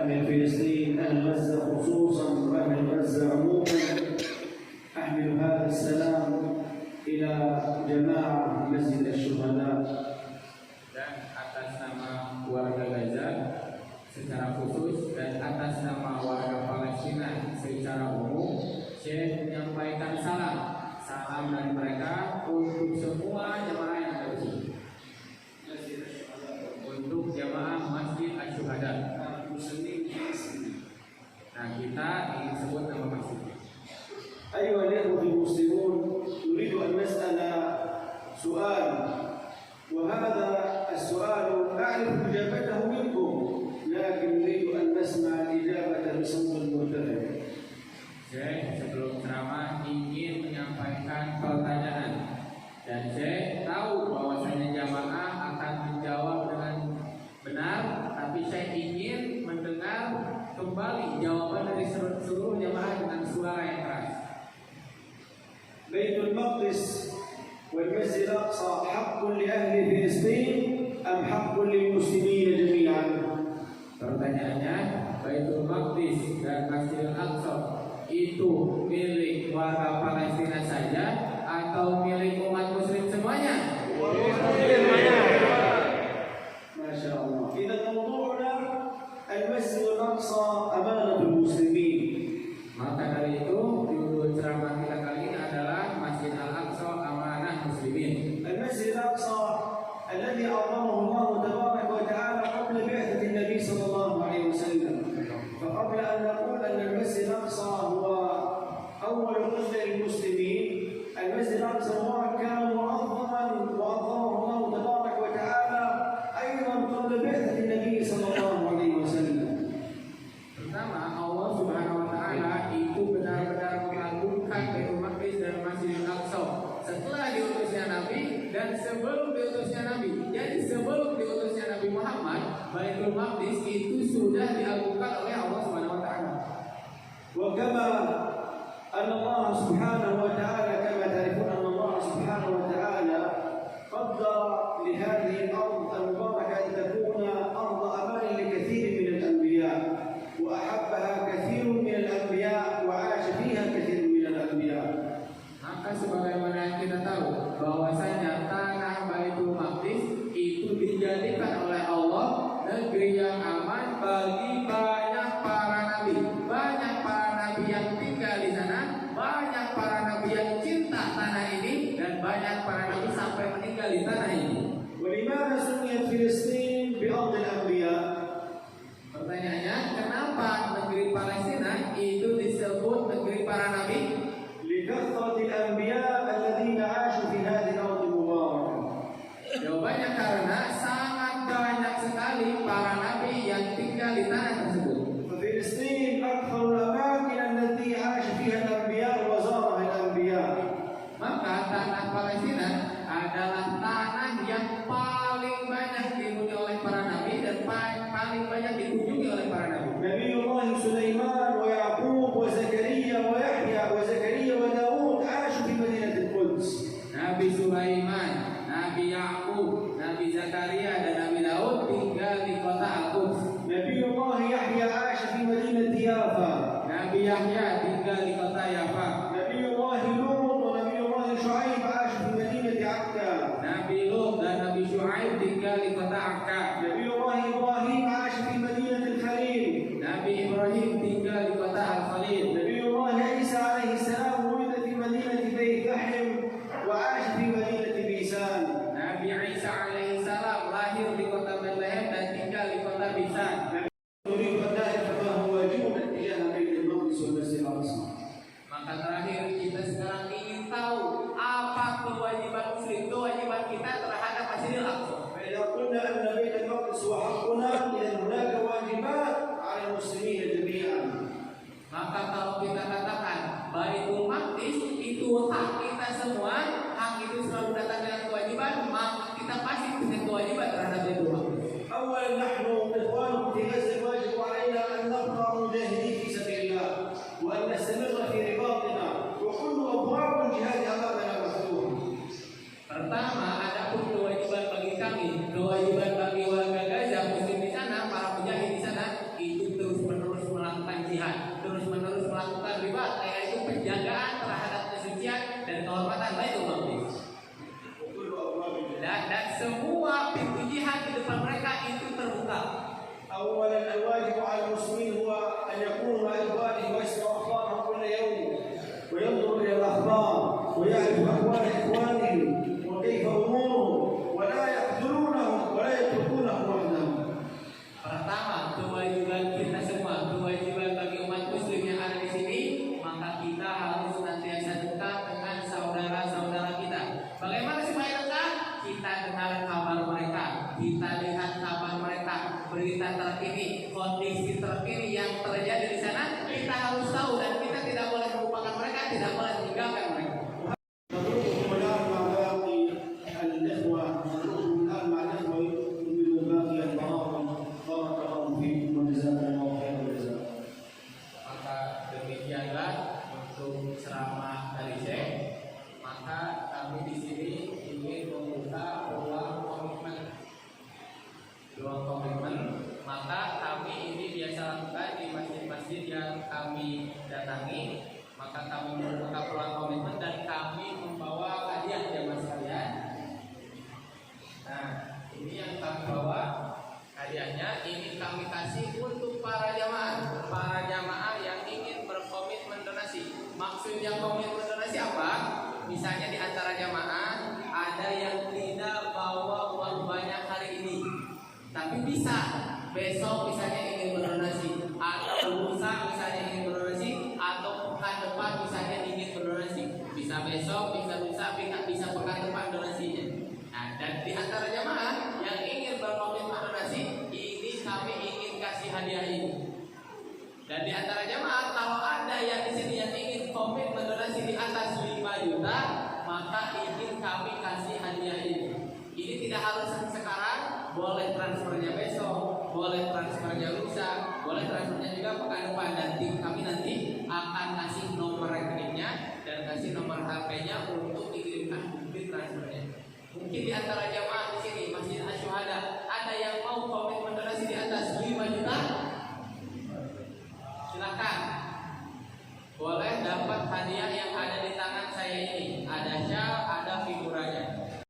أهل فلسطين، أهل غزة خصوصا وأهل غزة عموما، أحمل هذا السلام إلى جماعة مسجد الشهداء. Dan atas nama warga Gaza secara khusus dan atas nama warga Palestina secara umum, Syekh menyampaikan salam dari mereka untuk semua jemaah yang ada di sini. Untuk jemaah Masjid Asy-Syuhada. Nah, kita ingin sebut nama masjidnya. أيها الإخوة المسلمون، نريد أن نسأل سؤال، وهذا السؤال أعرف إجابته منكم، لكن نريد أن نسمع الإجابة بصوت مرتفع. Syekh sebelum ceramah ingin menyampaikan pertanyaan, dan Syekh tahu bahwasanya jamaah akan menjawab dengan benar, tapi saya ingin mendengar kembali jawaban dari seluruh jamaah dengan suara yang keras. بيت المقدس والمسجد الأقصى حق لأهل فلسطين أم حق للمسلمين جميعا؟ Pertanyaannya, Baitul Maqdis dan Masjidil Aqsa itu milik warga Palestina saja atau milik umat muslim semuanya? ما شاء الله. إذا موضوعنا المسجد الأقصى أمانة المسلمين. Maka dari itu judul ceramah kita kali ini adalah Masjid Al-Aqsa Amanah Muslimin. المسجد الأقصى الذي أعظمه الله تبارك وتعالى قبل بعثة النبي صلى الله عليه وسلم. فقبل أن نقول أن المسجد الأقصى هو أول قبلة للمسلمين، المسجد الأقصى كان معظما وأعظمه الله تبارك وتعالى أيضا قبل بعثة النبي صلى الله عليه وسلم. Pertama, Allah Subhanahu wa taala itu benar-benar mengagungkan Baitul Maqdis dan Masjidil Aqsa setelah diutusnya Nabi dan sebelum diutusnya Nabi. Jadi sebelum diutusnya Nabi Muhammad, Baitul Maqdis itu sudah diagungkan oleh Allah Subhanahu wa taala. وكما أن الله سبحانه وتعالى كما تعرفون أن الله سبحانه وتعالى قدر لهذه الأرض المباركة أن تكون أرض أمان لكثير من الأنبياء، وأحبها كثير من الأنبياء وعاش فيها كثير من الأنبياء. Maka sebagaimana kita tahu bahwasanya tanah Baitul Maqdis itu dijadikan oleh Allah negeri yang aman bagi banyak para nabi. Banyak para nabi yang tinggal di sana, banyak para nabi yang cinta tanah ini, dan banyak para nabi sampai meninggal di tanah ini. ولماذا سميت فلسطين بأرض الأنبياء؟ Pertanyaannya, kenapa negeri Palestina itu disebut negeri para nabi? لكثرة الأنبياء الذين عاشوا في هذه الأرض المباركة. Jawabannya karena sangat banyak sekali para nabi yang tinggal di tanah tersebut. ففلسطين أكثر الأماكن التي عاش فيها الأنبياء وزارها الأنبياء. Maka tanah Palestina adalah tanah yang paling banyak dihuni oleh para nabi dan paling banyak dikunjungi oleh para nabi. نبي الله سليمان ويعقوب وزكريا ويحيى وداود عاشوا في مدينة القدس. Nabi Sulaiman, Nabi Yakub, Nabi Zakaria dan Nabi Daud tinggal di kota Al-Quds. نبي الله يحيى عاش في مدينة يافا. Nabi Yahya tinggal di kota Yafa. نبي الله لوط ونبي الله شعيب عاش في مدينة عكا. Nabi Lut dan Nabi Syuaib tinggal di kota Akka. نبي الله إبراهيم عاش في مدينة الخليل. Nabi Ibrahim tinggal di kota Al-Khalil. نبي الله عيسى عليه السلام ولد في مدينة بيت لحم وعاش في مدينة بيسان. Nabi Isa alaihissalam lahir di kota Bethlehem dan tinggal di kota Bisan. نريد أن نعرف ما هو واجبنا تجاه بيت المقدس والمسجد الأقصى. Maka terakhir kita sekarang ingin tahu apa kewajiban muslim, kewajiban kita terhadap Masjidil Aqsa. فإذا قلنا أن بيت المقدس هو حقنا، إذا هناك واجبات على المسلمين جميعا. Maka kalau kita katakan Baitul Maqdis itu hak kita semua, hak itu selalu datang dengan kewajiban, maka kita pasti punya kewajiban terhadap Baitul Maqdis. أولا نحن إخوانكم في غزة واجب علينا أن نبقى مجاهدين في سبيل الله وأن نستمر في رباطنا وكل أبواب الجهاد أمامنا مفتوحة. Pertama, ada pun kewajiban bagi kami, kewajiban bagi warga Gaza muslim di sana, para mujahid di sana, itu terus الواجب على المسلمين هو أن يكونوا مع إخوانهم ويسمعوا أخبارهم كل يوم وينظروا إلى الأخبار ويعرف أحوال إخوانهم وكيف أمورهم ولا يخذلونهم ولا يتركونهم وحدهم. Pertama, kewajiban kita semua, kewajiban bagi umat muslim yang ada di sini, maka kita harus senantiasa dekat dengan saudara-saudara kita. Bagaimana supaya dekat? Kita dengar kabar mereka, kita lihat kabar mereka, berita terkini, kondisi terkini yang terjadi di sana, kita harus tahu dan kita tidak boleh melupakan mereka, tidak boleh meninggalkan mereka. نترككم الآن مع باقي الإخوة، نترككم الآن مع الإخوة يكملوا باقي البراءة. بارك الله فيكم وجزاكم الله خير الجزاء. Maka demikianlah untuk ceramah dari Syekh. Maka kami di sini ingin membuka ruang komitmen. Maka kami ini biasa lakukan di masjid-masjid yang kami datangi. Maka kami membuka ruang komitmen dan kami membawa hadiah jamaah sekalian. Nah, ini yang kami bawa hadiahnya. Ini kami kasih untuk para jamaah yang ingin berkomitmen donasi. Maksudnya komitmen donasi apa? Misalnya di antara jamaah ada yang tidak bawa uang banyak hari ini, tapi bisa besok misalnya ingin berdonasi, atau lusa misalnya ingin berdonasi, atau pekan depan misalnya ingin berdonasi. Bisa besok, bisa lusa, bisa pekan depan donasinya. Nah, dan di antara jamaah yang ingin berkomitmen donasi, ini kami ingin kasih hadiah ini. Dan di antara jamaah kalau ada yang di sini yang ingin komitmen donasi di atas 5 juta, maka ingin kami kasih hadiah ini. Ini tidak harus sekarang, boleh transfernya besok, boleh transfernya lusa, boleh transfernya juga pekan depan. Dan kami nanti akan kasih nomor rekeningnya dan kasih nomor HP-nya untuk dikirimkan bukti transfernya. Mungkin di antara jamaah